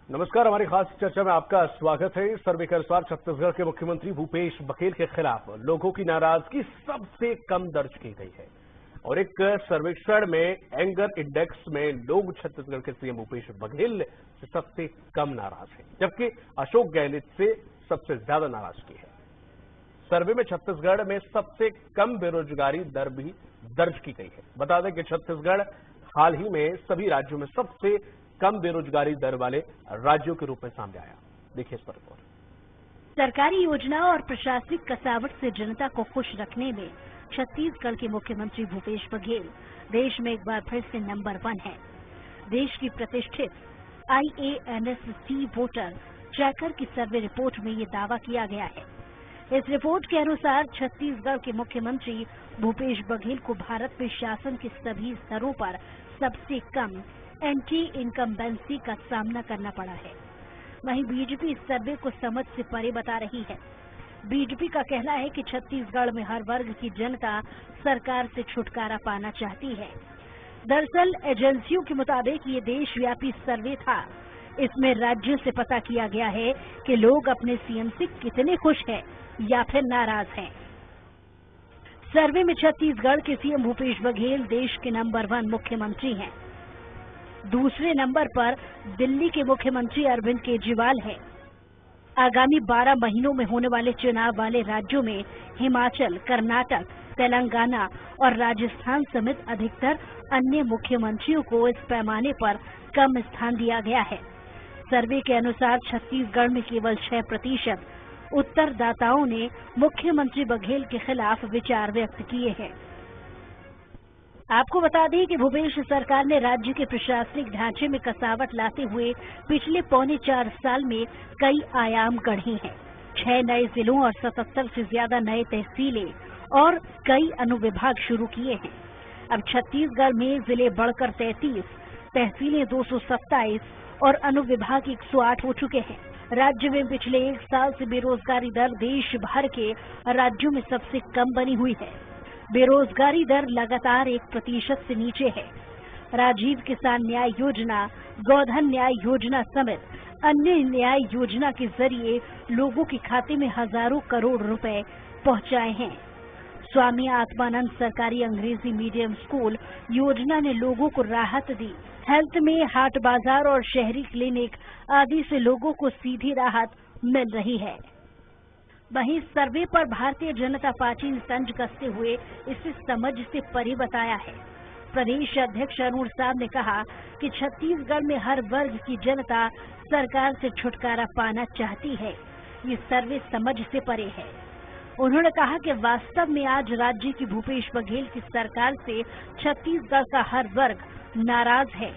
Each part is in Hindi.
नमस्कार, हमारी खास चर्चा में आपका स्वागत है। सर्वे के अनुसार छत्तीसगढ़ के मुख्यमंत्री भूपेश बघेल के खिलाफ लोगों की नाराजगी सबसे कम दर्ज की गई है और एक सर्वेक्षण में एंगर इंडेक्स में लोग छत्तीसगढ़ के सीएम भूपेश बघेल से सबसे कम नाराज हैं, जबकि अशोक गहलोत से सबसे ज्यादा नाराजगी है। सर्वे में छत्तीसगढ़ में सबसे कम बेरोजगारी दर भी दर्ज की गई है। बता दें कि छत्तीसगढ़ हाल ही में सभी राज्यों में सबसे कम बेरोजगारी दर वाले राज्यों के रूप में सामने आया। देखिए इस पर रिपोर्ट। सरकारी योजना और प्रशासनिक कसावट से जनता को खुश रखने में छत्तीसगढ़ के मुख्यमंत्री भूपेश बघेल देश में एक बार फिर से नंबर 1 है। देश की प्रतिष्ठित IANSC वोटर ट्रैकर की सर्वे रिपोर्ट में ये दावा किया गया है। इस रिपोर्ट के अनुसार छत्तीसगढ़ के मुख्यमंत्री भूपेश बघेल को भारत में शासन के सभी स्तरों पर सबसे कम एंटी इनकम्बेंसी का सामना करना पड़ा है। वहीं बीजेपी इस सर्वे को समझ से परे बता रही है। बीजेपी का कहना है कि छत्तीसगढ़ में हर वर्ग की जनता सरकार से छुटकारा पाना चाहती है। दरअसल एजेंसियों के मुताबिक ये देशव्यापी सर्वे था। इसमें राज्यों से पता किया गया है कि लोग अपने सीएम से कितने खुश हैं या फिर नाराज हैं। सर्वे में छत्तीसगढ़ के सीएम भूपेश बघेल देश के नंबर 1 मुख्यमंत्री हैं। दूसरे नंबर पर दिल्ली के मुख्यमंत्री अरविंद केजरीवाल हैं। आगामी 12 महीनों में होने वाले चुनाव वाले राज्यों में हिमाचल, कर्नाटक, तेलंगाना और राजस्थान समेत अधिकतर अन्य मुख्यमंत्रियों को इस पैमाने पर कम स्थान दिया गया है। सर्वे के अनुसार छत्तीसगढ़ में केवल 6% उत्तरदाताओं ने मुख्यमंत्री बघेल के खिलाफ विचार व्यक्त किए हैं। आपको बता दें कि भूपेश सरकार ने राज्य के प्रशासनिक ढांचे में कसावट लाते हुए पिछले 3.25 साल में कई आयाम गढ़े हैं। 6 नए जिलों और 77 से ज्यादा नए तहसीलें और कई अनुविभाग शुरू किए हैं। अब छत्तीसगढ़ में जिले बढ़कर 33, तहसीलें 227 और अनुविभाग 108 हो चुके हैं। राज्य में पिछले 1 साल से बेरोजगारी दर देश भर के राज्यों में सबसे कम बनी हुई है। बेरोजगारी दर लगातार 1% से नीचे है। राजीव किसान न्याय योजना, गोधन न्याय योजना समेत अन्य न्याय योजना के जरिए लोगों के खाते में हजारों करोड़ रुपए पहुंचाए हैं। स्वामी आत्मानंद सरकारी अंग्रेजी मीडियम स्कूल योजना ने लोगों को राहत दी। हेल्थ में हाट बाजार और शहरी क्लिनिक आदि से लोगों को सीधी राहत मिल रही है। वहीं सर्वे पर भारतीय जनता पार्टी ने तंज कसते हुए इसे समझ से परे बताया है। प्रदेश अध्यक्ष अरुण साहब ने कहा कि छत्तीसगढ़ में हर वर्ग की जनता सरकार से छुटकारा पाना चाहती है। ये सर्वे समझ से परे है। उन्होंने कहा कि वास्तव में आज राज्य की भूपेश बघेल की सरकार से छत्तीसगढ़ का हर वर्ग नाराज है।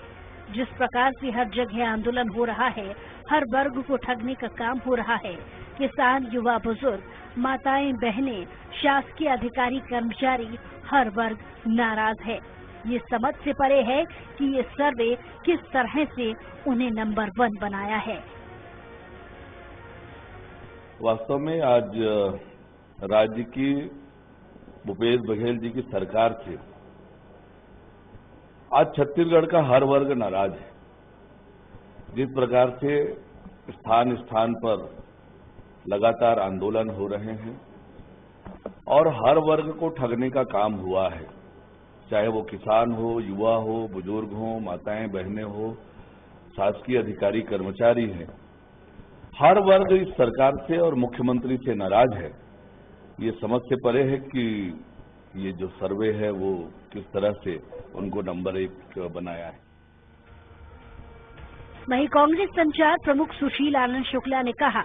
जिस प्रकार से हर जगह आंदोलन हो रहा है, हर वर्ग को ठगने का काम हो रहा है। किसान, युवा, बुजुर्ग, माताएं, बहनें, शासकीय अधिकारी, कर्मचारी, हर वर्ग नाराज है। ये समझ से परे है कि ये सर्वे किस तरह से उन्हें नंबर 1 बनाया है। वास्तव में आज राज्य की भूपेश बघेल जी की सरकार से आज छत्तीसगढ़ का हर वर्ग नाराज है। जिस प्रकार से स्थान स्थान पर लगातार आंदोलन हो रहे हैं और हर वर्ग को ठगने का काम हुआ है, चाहे वो किसान हो, युवा हो, बुजुर्ग हो, माताएं बहनें हो, शासकीय अधिकारी कर्मचारी हैं, हर वर्ग इस सरकार से और मुख्यमंत्री से नाराज है। ये समझ से परे है कि ये जो सर्वे है वो किस तरह से उनको नंबर 1 बनाया है। वहीं कांग्रेस संचार प्रमुख सुशील आनंद शुक्ला ने कहा,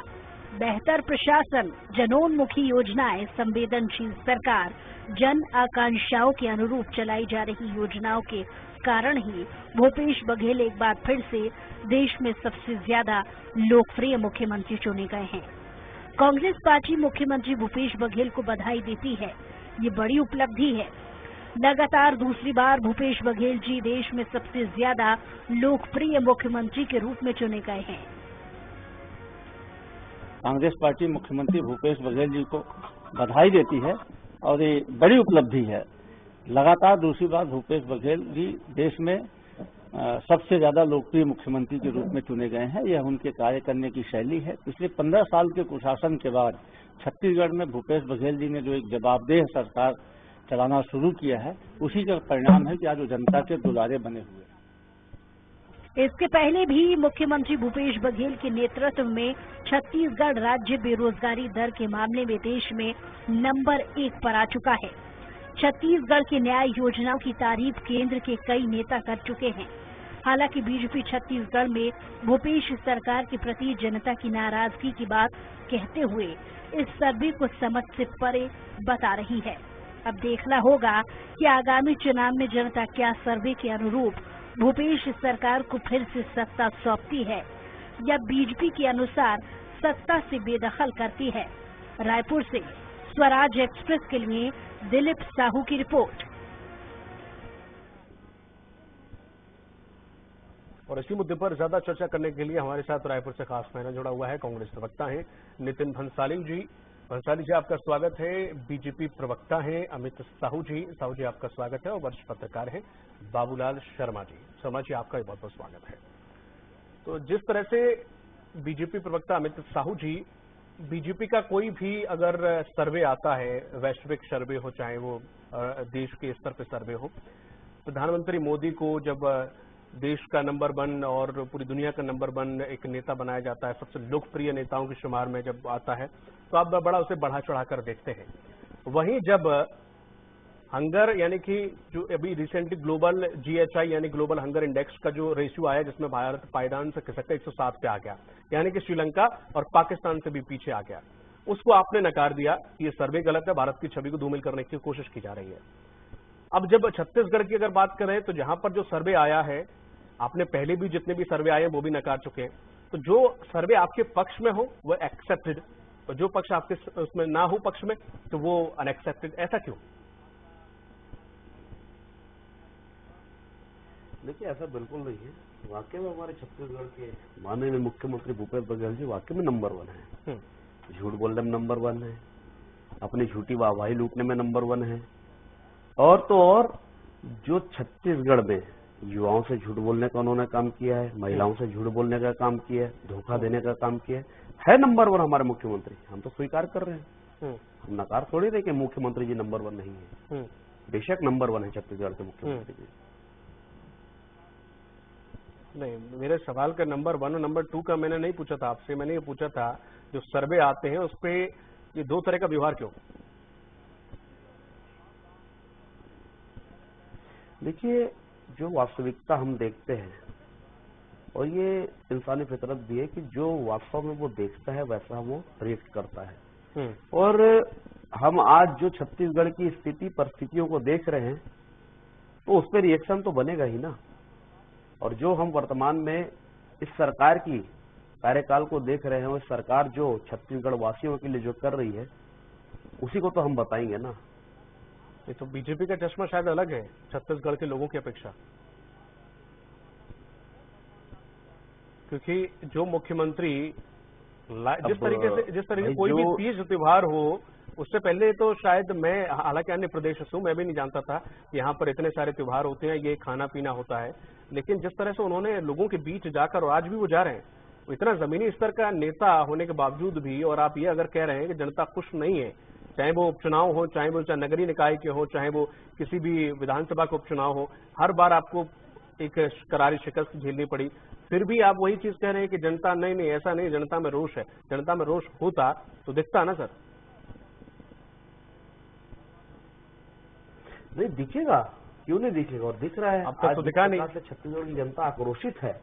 बेहतर प्रशासन, जनोन्मुखी योजनाएं, संवेदनशील सरकार, जन आकांक्षाओं के अनुरूप चलाई जा रही योजनाओं के कारण ही भूपेश बघेल एक बार फिर से देश में सबसे ज्यादा लोकप्रिय मुख्यमंत्री चुने गए हैं। कांग्रेस पार्टी मुख्यमंत्री भूपेश बघेल को बधाई देती है। ये बड़ी उपलब्धि है। लगातार दूसरी बार भूपेश बघेल जी देश में सबसे ज्यादा लोकप्रिय मुख्यमंत्री के रूप में चुने गए हैं। कांग्रेस पार्टी मुख्यमंत्री भूपेश बघेल जी को बधाई देती है और ये बड़ी उपलब्धि है। लगातार दूसरी बार भूपेश बघेल जी देश में सबसे ज्यादा लोकप्रिय मुख्यमंत्री के रूप में चुने गए हैं। यह उनके कार्य करने की शैली है। पिछले 15 साल के कुशासन के बाद छत्तीसगढ़ में भूपेश बघेल जी ने जो एक जवाबदेह सरकार चलाना शुरू किया है, उसी का परिणाम है कि आज वो जनता के दुलारे बने हुए हैं। इसके पहले भी मुख्यमंत्री भूपेश बघेल के नेतृत्व में छत्तीसगढ़ राज्य बेरोजगारी दर के मामले में देश में नंबर 1 पर आ चुका है। छत्तीसगढ़ की न्याय योजनाओं की तारीफ केंद्र के कई नेता कर चुके हैं। हालांकि बीजेपी छत्तीसगढ़ में भूपेश सरकार के प्रति जनता की नाराजगी की बात कहते हुए इस सर्वे को समझ से परे बता रही है। अब देखना होगा कि आगामी चुनाव में जनता क्या सर्वे के अनुरूप भूपेश सरकार को फिर से सत्ता सौंपती है या बीजेपी के अनुसार सत्ता से बेदखल करती है। रायपुर से स्वराज एक्सप्रेस के लिए दिलीप साहू की रिपोर्ट। और इसी मुद्दे पर ज्यादा चर्चा करने के लिए हमारे साथ रायपुर से खास मेहमान जुड़ा हुआ है, कांग्रेस प्रवक्ता हैं नितिन भंसाली जी। भंसाली जी, आपका स्वागत है। बीजेपी प्रवक्ता हैं अमित साहू जी। साहू जी, आपका स्वागत है। और वरिष्ठ पत्रकार हैं बाबूलाल शर्मा जी। शर्मा जी, आपका भी बहुत बहुत स्वागत है। तो जिस तरह से बीजेपी प्रवक्ता अमित साहू जी, बीजेपी का कोई भी अगर सर्वे आता है, वैश्विक सर्वे हो चाहे वो देश के स्तर पर सर्वे हो, प्रधानमंत्री मोदी को जब देश का नंबर 1 और पूरी दुनिया का नंबर 1 एक नेता बनाया जाता है, सबसे लोकप्रिय नेताओं की शुमार में जब आता है, तो आप बड़ा उसे बढ़ा चढ़ाकर देखते हैं। वहीं जब हंगर यानी कि जो अभी रिसेंटली ग्लोबल GHI यानी ग्लोबल हंगर इंडेक्स का जो रेशियो आया, जिसमें भारत पायदान से खिसककर 107 पे आ गया, यानी कि श्रीलंका और पाकिस्तान से भी पीछे आ गया, उसको आपने नकार दिया कि ये सर्वे गलत है, भारत की छवि को धूमिल करने की कोशिश की जा रही है। अब जब छत्तीसगढ़ की अगर बात करें तो जहां पर जो सर्वे आया है, आपने पहले भी जितने भी सर्वे आए वो भी नकार चुके हैं, तो जो सर्वे आपके पक्ष में हो वो एक्सेप्टेड, और जो पक्ष आपके उसमें ना हो पक्ष में तो वो अनएक्सेप्टेड। ऐसा क्यों? देखिए, ऐसा बिल्कुल नहीं है। वाकई में हमारे छत्तीसगढ़ के माननीय मुख्यमंत्री भूपेश बघेल जी वाकई में नंबर 1 है। झूठ बोलने में नंबर 1 है, अपनी झूठी वाहवाही लूटने में नंबर 1 है, और तो और जो छत्तीसगढ़ में युवाओं से झूठ बोलने का उन्होंने काम किया है, महिलाओं से झूठ बोलने का काम किया है, धोखा देने का काम किया है नंबर 1 हमारे मुख्यमंत्री। हम तो स्वीकार कर रहे हैं, हम नकार थोड़ी रहे कि मुख्यमंत्री जी नंबर 1 नहीं है। बेशक नंबर 1 है छत्तीसगढ़ के मुख्यमंत्री जी। नहीं, मेरे सवाल का नंबर 1 और नंबर 2 का मैंने नहीं पूछा था आपसे। मैंने ये पूछा था जो सर्वे आते हैं उस पे ये 2 तरह का व्यवहार क्यों? देखिए, जो वास्तविकता हम देखते हैं, और ये इंसानी फितरत भी है कि जो वास्तव में वो देखता है वैसा वो रिएक्ट करता है। और हम आज जो छत्तीसगढ़ की स्थिति परिस्थितियों को देख रहे हैं तो उस पर रिएक्शन तो बनेगा ही ना। और जो हम वर्तमान में इस सरकार की कार्यकाल को देख रहे हैं, वो सरकार जो छत्तीसगढ़ वासियों के लिए जो कर रही है उसी को तो हम बताएंगे ना। ये तो बीजेपी का चश्मा शायद अलग है छत्तीसगढ़ के लोगों की अपेक्षा, क्योंकि जो मुख्यमंत्री जिस तरीके से कोई भी तीज त्योहार हो, उससे पहले तो शायद मैं, हालांकि अन्य प्रदेश से हूं, मैं भी नहीं जानता था कि यहाँ पर इतने सारे त्योहार होते हैं, ये खाना पीना होता है, लेकिन जिस तरह से उन्होंने लोगों के बीच जाकर, और आज भी वो जा रहे हैं, इतना जमीनी स्तर का नेता होने के बावजूद भी, और आप ये अगर कह रहे हैं कि जनता खुश नहीं है, चाहे वो उपचुनाव हो, चाहे वो नगरीय निकाय के हो, चाहे वो किसी भी विधानसभा का उपचुनाव हो, हर बार आपको एक करारी शिकस्त झेलनी पड़ी, फिर भी आप वही चीज कह रहे हैं कि जनता नहीं, ऐसा नहीं, जनता में रोष है। जनता में रोष होता तो दिखता ना सर? नहीं दिखेगा, क्यों नहीं दिखेगा, और दिख रहा है। अब तक तो दिखा नहीं। छत्तीसगढ़ की जनता आक्रोशित है,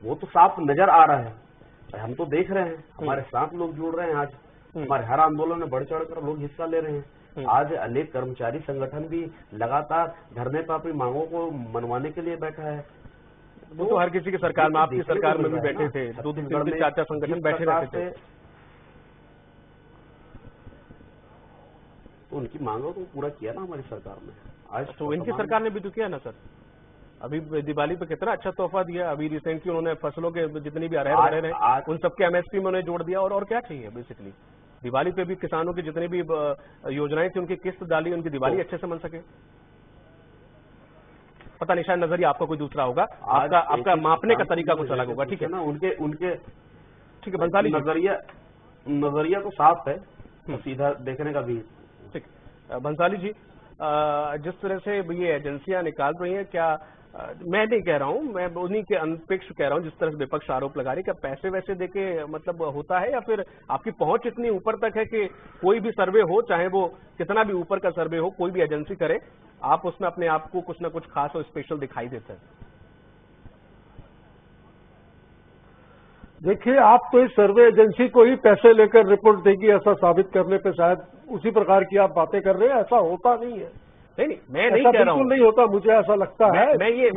वो तो साफ नजर आ रहा है। हम तो देख रहे हैं, हमारे साथ लोग जुड़ रहे हैं। आज हमारे हर आंदोलन में बढ़ चढ़कर लोग हिस्सा ले रहे हैं। आज अनेक कर्मचारी संगठन भी लगातार धरने पर अपनी मांगों को मनवाने के लिए बैठा है। वो तो हर किसी की सरकार में, आपकी सरकार में भी बैठे थे, 2-3 4 संगठन बैठे रहते थे, तो उनकी मांगों को पूरा किया ना हमारी सरकार में। आज तो इनकी सरकार ने भी तो किया ना सर। अभी दिवाली पे कितना अच्छा तोहफा दिया। अभी रिसेंटली उन्होंने फसलों के जितनी भी अरहर हैं उन सबके MSP में उन्हें जोड़ दिया, और क्या चाहिए बेसिकली। दिवाली पे भी किसानों की जितनी भी योजनाएं थी उनकी किस्त डाली, उनकी दिवाली अच्छे से मन सके। पता नहीं, शायद नजरिया आपका कोई दूसरा होगा, आपका मापने का तरीका कुछ अलग होगा। ठीक है ना, उनके ठीक है बंसाली, नजरिया तो साफ है, सीधा देखने का भी। ठीक, बंसाली जी, जिस तरह से ये एजेंसियां निकाल रही हैं, क्या मैं नहीं कह रहा हूं, मैं उन्हीं के अनपेक्ष कह रहा हूं, जिस तरह से विपक्ष आरोप लगा रही, क्या पैसे वैसे देके मतलब होता है, या फिर आपकी पहुंच इतनी ऊपर तक है कि कोई भी सर्वे हो, चाहे वो कितना भी ऊपर का सर्वे हो, कोई भी एजेंसी करे, आप उसमें अपने आप को कुछ ना कुछ खास और स्पेशल दिखाई देता है? देखिए, आप तो इस सर्वे एजेंसी को ही पैसे लेकर रिपोर्ट देगी ऐसा साबित करने पे शायद उसी प्रकार की आप बातें कर रहे हैं। ऐसा होता नहीं है। नहीं, मैं नहीं कह रहा हूं, नहीं होता, मुझे ऐसा लगता है। मैं ये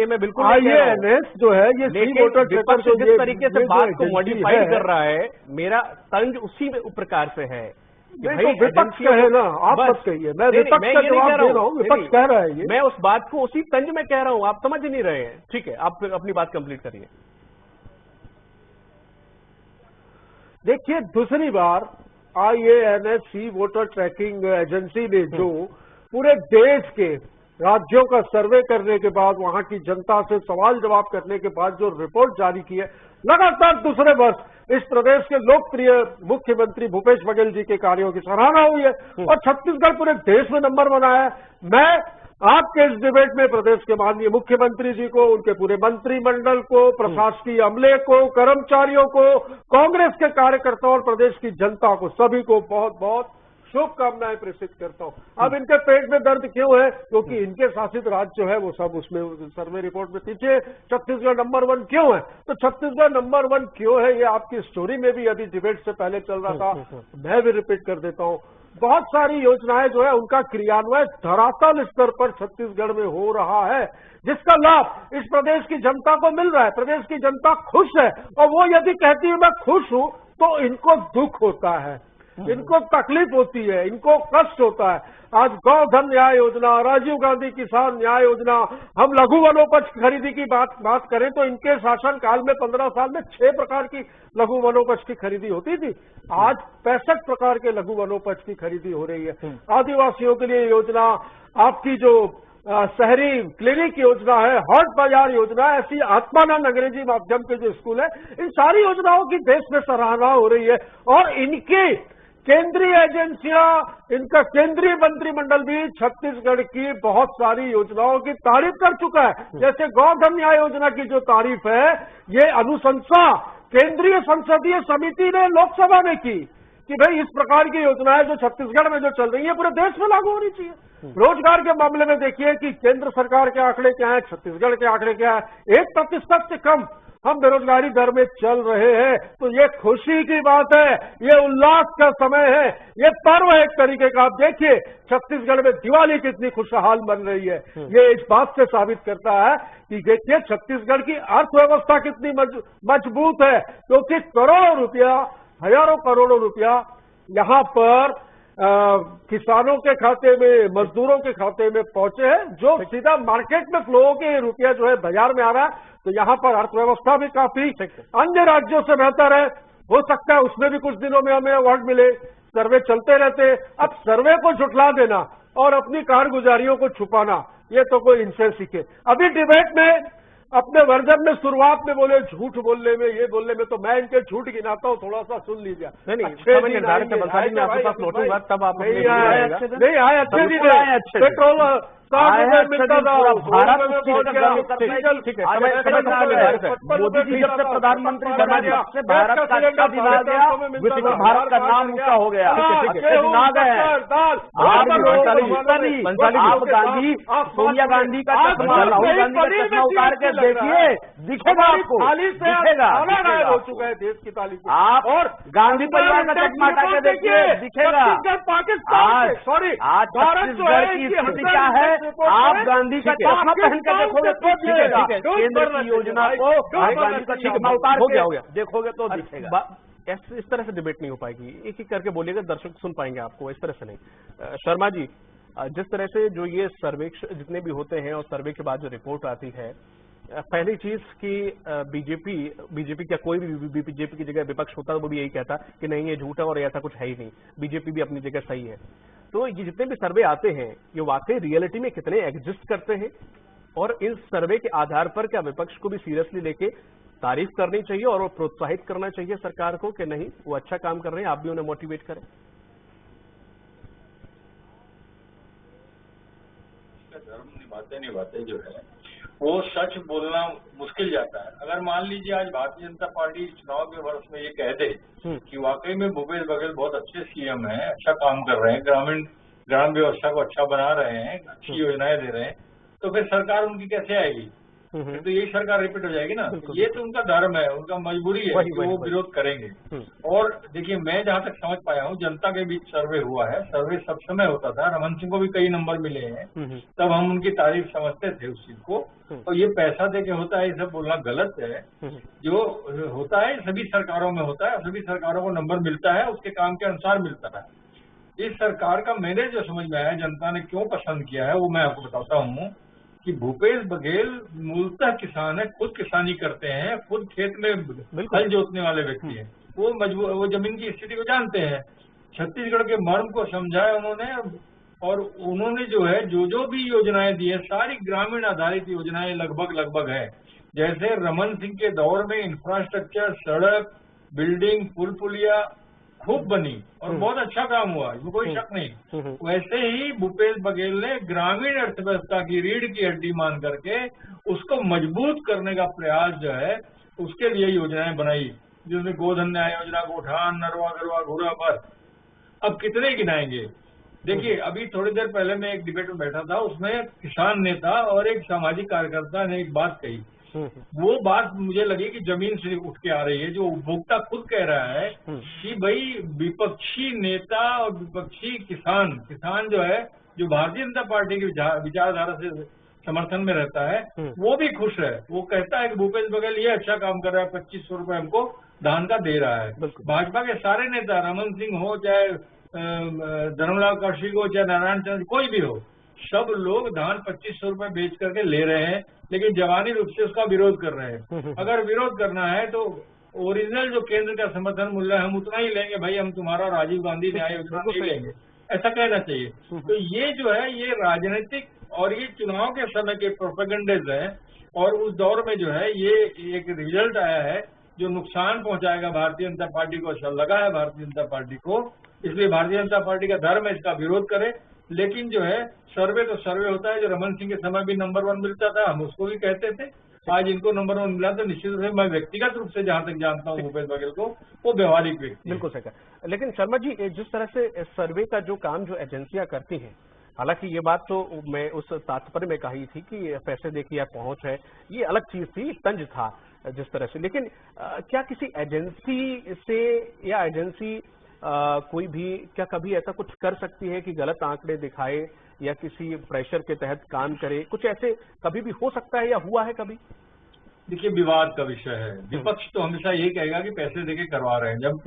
मैं बिल्कुल IANS जो है ये सी वोटर ट्रैकर जो जिस तरीके से बात को मॉडिफाई कर रहा है, मेरा तंज उसी प्रकार से है। नहीं तो विपक्ष कहे ना, आप मत कहिए, मैं विपक्ष का जवाब दे रहा हूँ, विपक्ष कह रहा है ये। मैं उस बात को उसी तंज में कह रहा हूँ, आप समझ नहीं रहे हैं। ठीक है, आप अपनी बात कंप्लीट करिए। देखिए, दूसरी बार IANS सी वोटर ट्रैकिंग एजेंसी ने जो पूरे देश के राज्यों का सर्वे करने के बाद, वहां की जनता से सवाल जवाब करने के बाद जो रिपोर्ट जारी की है, लगातार दूसरे वर्ष इस प्रदेश के लोकप्रिय मुख्यमंत्री भूपेश बघेल जी के कार्यों की सराहना हुई है और छत्तीसगढ़ पूरे देश में नंबर 1 आया है। मैं आपके इस डिबेट में प्रदेश के माननीय मुख्यमंत्री जी को, उनके पूरे मंत्रिमंडल को, प्रशासकीय अमले को, कर्मचारियों को, कांग्रेस के कार्यकर्ताओं और प्रदेश की जनता को, सभी को बहुत बहुत शुभकामनाएं प्रेषित करता हूं। अब इनके पेट में दर्द क्यों है? क्योंकि इनके शासित राज्य जो है वो सब उसमें सर्वे रिपोर्ट में पीछे। छत्तीसगढ़ नंबर 1 क्यों है? तो छत्तीसगढ़ नंबर 1 क्यों है, ये आपकी स्टोरी में भी अभी डिबेट से पहले चल रहा था, मैं भी रिपीट कर देता हूं। बहुत सारी योजनाएं जो है उनका क्रियान्वयन धरातल स्तर पर छत्तीसगढ़ में हो रहा है, जिसका लाभ इस प्रदेश की जनता को मिल रहा है। प्रदेश की जनता खुश है और वो यदि कहती है मैं खुश हूं, तो इनको दुख होता है, इनको तकलीफ होती है, इनको कष्ट होता है। आज गौधन न्याय योजना, राजीव गांधी किसान न्याय योजना, हम लघु वनोपज खरीदी की बात करें तो इनके शासन काल में 15 साल में 6 प्रकार की लघु वनोपज की खरीदी होती थी। आज 65 प्रकार के लघु वनोपज की खरीदी हो रही है। आदिवासियों के लिए योजना, आपकी जो शहरी क्लिनिक योजना है, हॉट बाजार योजना, ऐसी आत्मानंद अंग्रेजी माध्यम के जो स्कूल है, इन सारी योजनाओं की देश में सराहना हो रही है। और इनकी केंद्रीय एजेंसियां, इनका केंद्रीय मंत्रिमंडल भी छत्तीसगढ़ की बहुत सारी योजनाओं की तारीफ कर चुका है। जैसे गौधन न्याय योजना की जो तारीफ है, ये अनुशंसा केंद्रीय संसदीय समिति ने लोकसभा में की कि भाई इस प्रकार की योजनाएं जो छत्तीसगढ़ में जो चल रही है पूरे देश में लागू होनी चाहिए। रोजगार के मामले में देखिए कि केंद्र सरकार के आंकड़े क्या है, छत्तीसगढ़ के आंकड़े क्या है। 1% से कम हम बेरोजगारी दर में चल रहे हैं, तो ये खुशी की बात है, ये उल्लास का समय है, ये पर्व है एक तरीके का। आप देखिए छत्तीसगढ़ में दिवाली कितनी खुशहाल बन रही है, ये इस बात से साबित करता है कि देखिए छत्तीसगढ़ की अर्थव्यवस्था कितनी मजबूत है, क्योंकि करोड़ों रुपया, हजारों करोड़ों रुपया यहाँ पर किसानों के खाते में, मजदूरों के खाते में पहुंचे हैं, जो सीधा मार्केट में फ्लो के रुपया जो है बाजार में आ रहा है। तो यहाँ पर अर्थव्यवस्था भी काफी अन्य राज्यों से बेहतर है। हो सकता है उसमें भी कुछ दिनों में हमें अवार्ड मिले, सर्वे चलते रहते। अब सर्वे को झुठला देना और अपनी कारगुजारियों को छुपाना, ये तो कोई इनसे सीखे। अभी डिबेट में अपने वर्जन में शुरुआत में बोले झूठ बोलने में, ये बोलने में, तो मैं इनके झूठ गिनाता हूँ, थोड़ा सा सुन लीजिए। नहीं, आपके पास लौटूंगा तब आप नहीं आए अच्छे दिन है, पेट्रोल भारत मोदी जी जब से प्रधानमंत्री बना जब से भारत का अच्छा दिन आ गया, विश्व में भारत का नाम ऊंचा हो गया। आ गए आप गांधी, सोनिया गांधी का चश्मा, राहुल गांधी का चश्मा उतार के देखिए, दिखेगा आपको, दिखेगा हो चुका है देश की तालीम। आप और गांधी परिवार का चश्मा हटा के देखिए, दिखेगा। पाकिस्तान, सॉरी, आज छत्तीसगढ़ की स्थिति क्या है, आप गांधी का चश्मा पहन के देखोगे तो दिखेगा। केंद्र की योजना को गांधी का चश्मा उतार के देखोगे तो दिखेगा। इस तरह से डिबेट नहीं हो पाएगी, एक एक करके बोलिएगा, दर्शक सुन पाएंगे आपको, इस तरह से नहीं। शर्मा जी, जिस तरह से जो ये सर्वेक्षण जितने भी होते हैं और सर्वे के बाद जो रिपोर्ट आती है, पहली चीज कि बीजेपी क्या कोई भी बीजेपी की जगह विपक्ष होता तो वो भी यही कहता कि नहीं ये झूठ है और ऐसा कुछ है ही नहीं, बीजेपी भी अपनी जगह सही है। तो ये जितने भी सर्वे आते हैं ये वाकई रियलिटी में कितने एग्जिस्ट करते हैं, और इन सर्वे के आधार पर क्या विपक्ष को भी सीरियसली लेके तारीफ करनी चाहिए और प्रोत्साहित करना चाहिए सरकार को कि नहीं वो अच्छा काम कर रहे हैं, आप भी उन्हें मोटिवेट करें? धर्म निभाते जो है वो सच बोलना मुश्किल जाता है। अगर मान लीजिए आज भारतीय जनता पार्टी चुनाव के वर्ष में ये कह दे कि वाकई में भूपेश बघेल बहुत अच्छे सीएम हैं, अच्छा काम कर रहे हैं, ग्राम व्यवस्था को अच्छा बना रहे हैं, अच्छी योजनाएं दे रहे हैं, तो फिर सरकार उनकी कैसे आएगी? फिर तो यही सरकार रिपीट हो जाएगी ना। ये तो उनका धर्म है, उनका मजबूरी है कि वो विरोध करेंगे। और देखिए, मैं जहां तक समझ पाया हूँ, जनता के बीच सर्वे हुआ है, सर्वे सब समय होता था, रमन सिंह को भी कई नंबर मिले हैं, तब हम उनकी तारीफ समझते थे उस चीज को। और ये पैसा दे के होता है, ये सब बोलना गलत है। जो होता है सभी सरकारों में होता है, सभी सरकारों को नंबर मिलता है, उसके काम के अनुसार मिलता है। इस सरकार का मैंने जो समझ में आया जनता ने क्यों पसंद किया है वो मैं आपको बताता हूँ कि भूपेश बघेल मूलतः किसान है, खुद किसानी करते हैं, खुद खेत में हल जोतने वाले व्यक्ति हैं, वो जमीन की स्थिति को जानते हैं, छत्तीसगढ़ के मर्म को समझा है उन्होंने। और उन्होंने जो है जो भी योजनाएं दी है सारी ग्रामीण आधारित योजनाएं लगभग है। जैसे रमन सिंह के दौर में इंफ्रास्ट्रक्चर, सड़क, बिल्डिंग, पुल पुलिया खूब बनी और बहुत अच्छा काम हुआ, इसमें कोई शक नहीं। वैसे ही भूपेश बघेल ने ग्रामीण अर्थव्यवस्था की रीढ़ की हड्डी मान करके उसको मजबूत करने का प्रयास जो है उसके लिए योजनाएं बनाई, जिसमें गोधन न्याय योजना, गोठान, नरवा गरवा, घूरा पर। अब कितने गिनाएंगे? देखिए, अभी थोड़ी देर पहले मैं एक डिबेट में बैठा था, उसमें किसान नेता और एक सामाजिक कार्यकर्ता ने एक बात कही, वो बात मुझे लगी कि जमीन से उठ के आ रही है, जो उपभोक्ता खुद कह रहा है कि भाई विपक्षी नेता और विपक्षी किसान जो है, जो भारतीय जनता पार्टी की विचारधारा से समर्थन में रहता है, वो भी खुश है। वो कहता है कि भूपेश बघेल ये अच्छा काम कर रहा है, 2500 रुपए हमको धान का दे रहा है। भाजपा के सारे नेता, रमन सिंह हो चाहे धर्मलाल कौशिक हो चाहे नारायण चंद्र, कोई भी हो, सब लोग धान 2500 रुपए बेच करके ले रहे हैं, लेकिन जवानी रूप से उसका विरोध कर रहे हैं। अगर विरोध करना है तो ओरिजिनल जो केंद्र का समर्थन मूल्य हम उतना ही लेंगे, भाई हम तुम्हारा राजीव गांधी न्याय योजना नहीं लेंगे, ऐसा कहना चाहिए। तो ये जो है ये राजनीतिक और ये चुनाव के समय के प्रोपेगेंडेज है, और उस दौर में जो है ये एक रिजल्ट आया है जो नुकसान पहुंचाएगा भारतीय जनता पार्टी को। अच्छा लगा है भारतीय जनता पार्टी को, इसलिए भारतीय जनता पार्टी का धर्म है इसका विरोध करे। लेकिन जो है सर्वे तो सर्वे होता है, जो रमन सिंह के समय भी नंबर 1 मिलता था, हम उसको भी कहते थे, आज इनको नंबर 1 मिला, तो निश्चित रूप से मैं व्यक्तिगत रूप से जहां तक जानता हूं भूपेश बघेल को, वो व्यवहारिक व्यक्ति। बिल्कुल सही कहा। लेकिन शर्मा जी, जिस तरह से सर्वे का जो काम जो एजेंसियां करती हैं, हालांकि ये बात तो मैं उस तात्पर्य में कही थी कि पैसे देखिए या पहुंच है, ये अलग चीज थी, तंज था जिस तरह से। लेकिन क्या किसी एजेंसी से या एजेंसी कोई भी क्या कभी ऐसा कुछ कर सकती है कि गलत आंकड़े दिखाए या किसी प्रेशर के तहत काम करे? कुछ ऐसे कभी भी हो सकता है या हुआ है कभी? देखिए, विवाद का विषय है। विपक्ष तो हमेशा यही कहेगा कि पैसे देके करवा रहे हैं। जब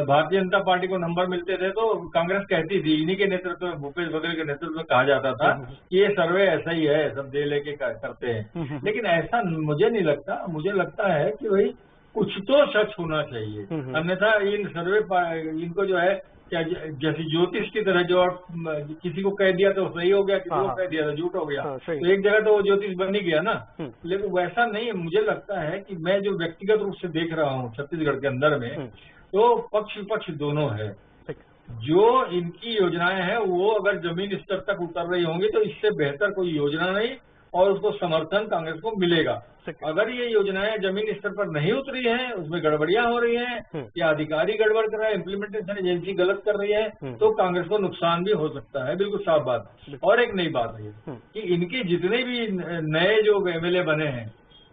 भारतीय जनता पार्टी को नंबर मिलते थे तो कांग्रेस कहती थी, इन्हीं के नेतृत्व में, भूपेश बघेल के नेतृत्व में कहा जाता था कि ये सर्वे ऐसा ही है, सब दे लेके करते हैं। लेकिन ऐसा मुझे नहीं लगता। मुझे लगता है कि भाई कुछ तो सच होना चाहिए, अन्यथा इन सर्वे इनको जो है क्या जैसे ज्योतिष की तरह, जो किसी को कह दिया तो सही हो गया, किसी को कह दिया तो झूठ हो गया, तो एक जगह तो वो ज्योतिष बन ही गया ना। लेकिन वैसा नहीं है। मुझे लगता है कि मैं जो व्यक्तिगत रूप से देख रहा हूँ छत्तीसगढ़ के अंदर में, तो पक्ष विपक्ष दोनों है। जो इनकी योजनाएं हैं वो अगर जमीन स्तर तक उतर रही होंगी तो इससे बेहतर कोई योजना नहीं, और उसको समर्थन कांग्रेस को मिलेगा। अगर ये योजनाएं जमीन स्तर पर नहीं उतरी हैं, उसमें गड़बड़ियां हो रही हैं या अधिकारी गड़बड़ कर रहा है, इम्प्लीमेंटेशन एजेंसी गलत कर रही है, तो कांग्रेस को नुकसान भी हो सकता है। बिल्कुल साफ बात। और एक नई बात है कि इनके जितने भी नए जो एमएलए बने हैं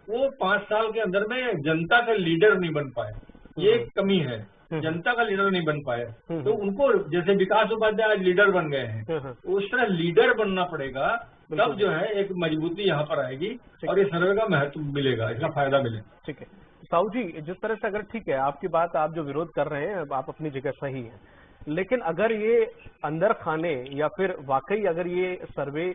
वो 5 साल के अंदर में जनता का लीडर नहीं बन पाए, ये एक कमी है। जनता का लीडर नहीं बन पाए, तो उनको जैसे विकास उपाध्याय आज लीडर बन गए हैं, उस तरह लीडर बनना पड़ेगा, तब जो है एक मजबूती यहाँ पर आएगी और ये सर्वे का महत्व मिलेगा, इसका फायदा मिलेगा। ठीक है साहू जी, जिस तरह से अगर ठीक है आपकी बात, आप जो विरोध कर रहे हैं आप अपनी जगह सही है, लेकिन अगर ये अंदर खाने या फिर वाकई अगर ये सर्वे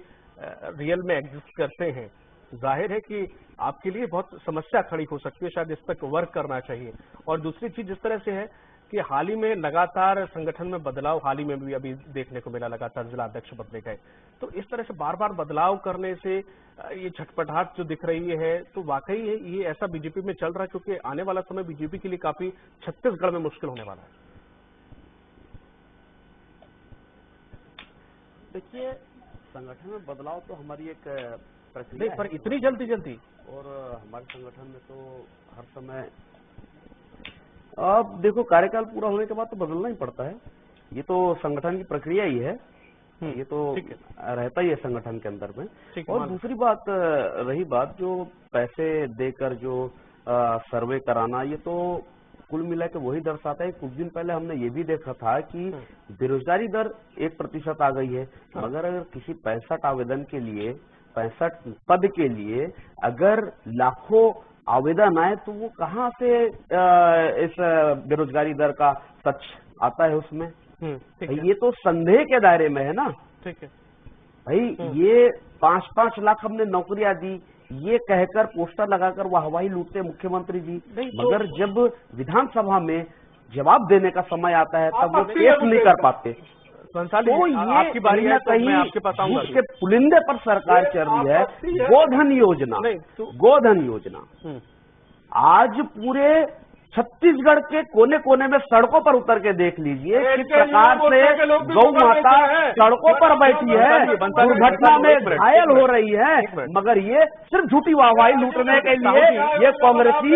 रियल में एग्जिस्ट करते हैं, जाहिर है कि आपके लिए बहुत समस्या खड़ी हो सकती है, शायद इस पर वर्क करना चाहिए। और दूसरी चीज जिस तरह से है देखिए हाल ही में लगातार संगठन में बदलाव हाल ही में भी अभी देखने को मिला, लगातार जिला अध्यक्ष बदले गए। तो इस तरह से बार बार बदलाव करने से ये झटपटाहट जो दिख रही है, तो वाकई ये ऐसा बीजेपी में चल रहा है, क्योंकि आने वाला समय बीजेपी के लिए काफी छत्तीसगढ़ में मुश्किल होने वाला है। देखिए, संगठन में बदलाव तो हमारी एक प्रक्रिया नहीं, पर इतनी जल्दी और हमारे संगठन में तो हर समय अब देखो कार्यकाल पूरा होने के बाद तो बदलना ही पड़ता है। ये तो संगठन की प्रक्रिया ही है, ये तो रहता ही है संगठन के अंदर में। और दूसरी बात रही बात जो पैसे देकर जो सर्वे कराना, ये तो कुल मिला के वही दर्शाता है। कुछ दिन पहले हमने ये भी देखा था कि बेरोजगारी दर 1% आ गई है, मगर अगर किसी 65 आवेदन के लिए 65 पद के लिए अगर लाखों आवेदन आए तो वो कहाँ से इस बेरोजगारी दर का सच आता है उसमें? ये तो संदेह के दायरे में है ना। ठीक है भाई, ये 5-5 लाख हमने नौकरियां दी, ये कहकर पोस्टर लगाकर वाहवाही लूटते मुख्यमंत्री जी, मगर जब विधानसभा में जवाब देने का समय आता है तब वो पेश नहीं कर पाते। तो ये आपकी बारी है, कहीं आपके पास आऊंगा। उसके पुलिंदे पर सरकार चल रही है। गोधन योजना, गोधन योजना आज पूरे छत्तीसगढ़ के कोने कोने में सड़कों पर उतर के देख लीजिए किस प्रकार से गौ माता सड़कों पर बैठी है, दुर्घटना में घायल हो रही है, मगर ये सिर्फ झूठी वाहवाही लूटने के लिए ये कांग्रेसी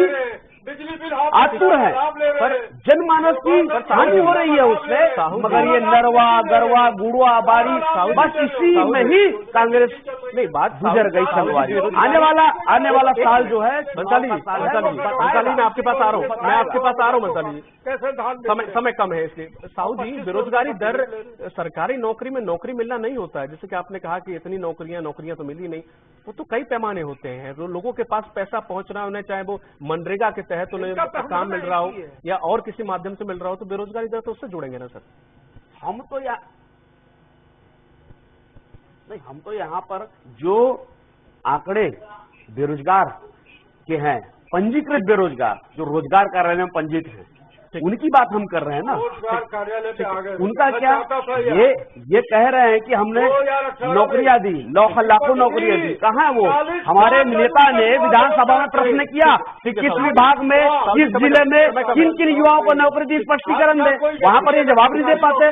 आतुर है। पर जनमानस की हानि हो रही है उससे, मगर ये नरवा गरवा गुड़वा बारी बस इसी में ही कांग्रेस नहीं बात गुजर गई चलवारी। आने वाला साल जो है बंसाली मैं आपके पास आ रहा हूँ बंसाली जी, समय कम है इसलिए। साहू जी, बेरोजगारी दर सरकारी नौकरी में नौकरी मिलना नहीं होता है, जैसे कि आपने कहा कि इतनी नौकरियां तो मिली नहीं, वो तो कई पैमाने होते हैं। जो लोगों के पास पैसा पहुंच रहा है उन्हें, चाहे वो मनरेगा के तहत उन्हें काम मिल रहा हो या और किसी माध्यम से मिल रहा हो, तो बेरोजगारी दर तो उससे जुड़ेंगे ना सर। हम तो यहाँ पर जो आंकड़े बेरोजगार के हैं, पंजीकृत बेरोजगार जो रोजगार कार्यालय में पंजीकृत हैं, उनकी बात हम कर रहे हैं ना। कार्यालय पे आ गए, उनका क्या ये कह रहे हैं कि हमने नौकरियां दी, लाखों नौकरियां दी, कहाँ है वो? हमारे नेता ने विधानसभा में प्रश्न किया कि किस विभाग में, किस जिले में, किन किन युवाओं को नौकरी दी, स्पष्टीकरण दे। वहाँ पर ये जवाब नहीं दे पाते।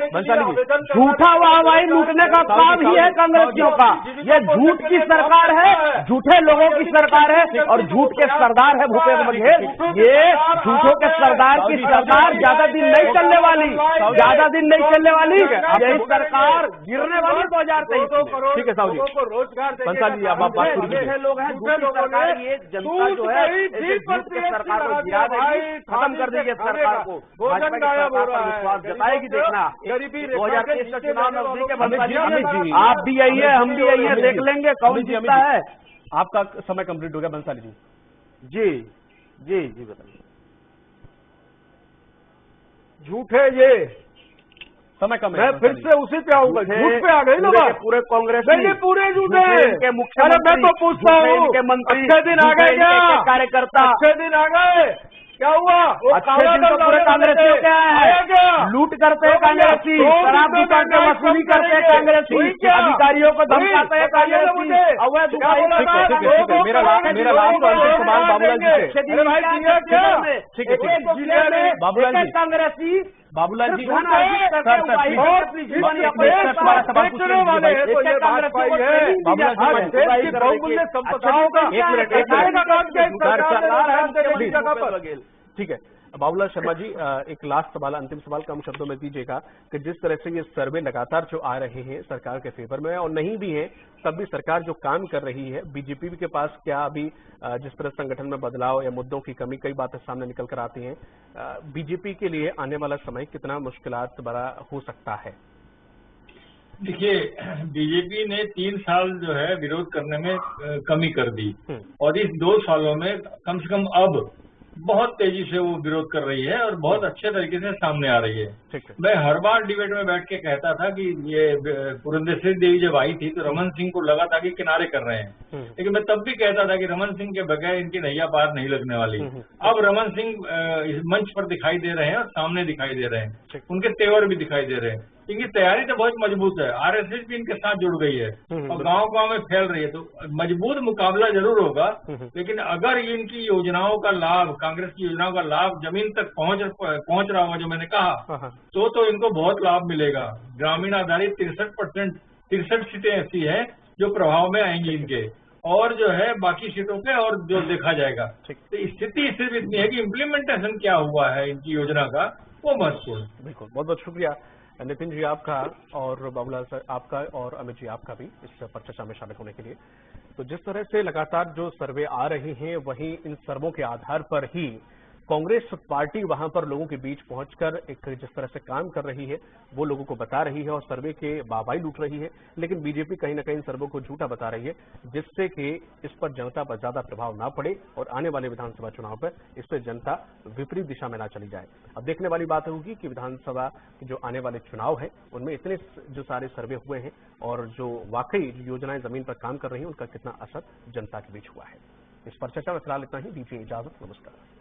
झूठा वाहवाही लूटने का काम ही है कांग्रेसियों का। ये झूठ की सरकार है, झूठे लोगों की सरकार है और झूठ के सरदार है भूपेश बघेल। ये झूठों के सरदार की सरकार ज्यादा दिन नहीं चलने वाली, यही सरकार गिरने वाली 2023। ठीक है साहू जी, बंसाली जी आप बात शुरू कीजिए। लोग हैं झूठी सरकार, ये जनता जो है झूठ के सरकार को गिरा देगी, खत्म कर देगी सरकार को, भाजपा की सरकार पर विश्वास जताएगी। देखना 2023 का चुनाव नजदीक है बंसाली जी, आप भी आइए, हम भी आइए, देख लेंगे कौन जीतता है। आपका समय कंप्लीट हो गया बंसाली जी। जी बताइए। झूठे ये समय कम है, मैं फिर से उसी पे आऊंगा। झूठ पे आ गई ना बात, पूरे कांग्रेस नहीं पूरे झूठे के मुख्यमंत्री। मैं तो पूछता हूँ, के मंत्री अच्छे दिन आ गए क्या? कार्यकर्ता अच्छे दिन आ गए, क्या हुआ? अच्छे दिन तो पूरे कांग्रेसियों के आए हैं। लूट करते हैं कांग्रेसी, शराब दुकान पे वसूली करते हैं कांग्रेसी, अधिकारियों को धमकाते हैं कांग्रेसी, अवैध उपाय। मेरा लास्ट अंतिम सवाल बाबूलाल जी से। बाबूलाल जी कांग्रेसी बाबूलाल जी ठीक है। बाबूलाल शर्मा जी, एक लास्ट सवाल, अंतिम सवाल कम शब्दों में दीजिएगा कि जिस तरह से ये सर्वे लगातार जो आ रहे हैं सरकार के फेवर में और नहीं भी है, तब भी सरकार जो काम कर रही है, बीजेपी के पास क्या अभी जिस तरह संगठन में बदलाव या मुद्दों की कमी, कई बातें सामने निकल कर आती हैं, बीजेपी के लिए आने वाला समय कितना मुश्किलात भरा हो सकता है? देखिए, बीजेपी ने 3 साल जो है विरोध करने में कमी कर दी और इस 2 सालों में कम से कम अब बहुत तेजी से वो विरोध कर रही है और बहुत अच्छे तरीके से सामने आ रही है। मैं हर बार डिबेट में बैठ के कहता था कि ये पुरंदेश्वरी देवी जब आई थी तो रमन सिंह को लगा था कि किनारे कर रहे हैं, लेकिन मैं तब भी कहता था कि रमन सिंह के बगैर इनकी नैया पार नहीं लगने वाली। अब रमन सिंह इस मंच पर दिखाई दे रहे हैं और सामने दिखाई दे रहे हैं, उनके तेवर भी दिखाई दे रहे हैं। इनकी तैयारी तो बहुत मजबूत है, आरएसएस भी इनके साथ जुड़ गई है और गांव-गांव में फैल रही है, तो मजबूत मुकाबला जरूर होगा। लेकिन अगर इनकी योजनाओं का लाभ, कांग्रेस की योजनाओं का लाभ जमीन तक पहुंच रहा होगा, जो मैंने कहा, तो इनको बहुत लाभ मिलेगा। ग्रामीण आधारित 63 सीटें ऐसी है जो प्रभाव में आएंगी इनके, और जो है बाकी सीटों पे और जो देखा जाएगा। तो स्थिति सिर्फ इतनी है कि इम्प्लीमेंटेशन क्या हुआ है इनकी योजना का, वो महत्वपूर्ण। बिल्कुल, बहुत बहुत शुक्रिया नितिन जी आपका, और बाबूलाल सर आपका, और अमित जी आपका भी इस पर चर्चा में शामिल होने के लिए। तो जिस तरह से लगातार जो सर्वे आ रही हैं, वहीं इन सर्वों के आधार पर ही कांग्रेस पार्टी वहां पर लोगों के बीच पहुंचकर एक जिस तरह से काम कर रही है वो लोगों को बता रही है और सर्वे के वाहवाही लूट रही है। लेकिन बीजेपी कहीं ना कहीं सर्वे को झूठा बता रही है, जिससे कि इस पर जनता पर ज्यादा प्रभाव ना पड़े और आने वाले विधानसभा चुनाव पर इस पर जनता विपरीत दिशा में ना चली जाए। अब देखने वाली बात होगी कि विधानसभा के जो आने वाले चुनाव है उनमें इतने जो सारे सर्वे हुए हैं और जो वाकई योजनाएं जमीन पर काम कर रही है उनका कितना असर जनता के बीच हुआ है। इस पर चर्चा में फिलहाल इतना ही। दीजिए इजाजत, नमस्कार।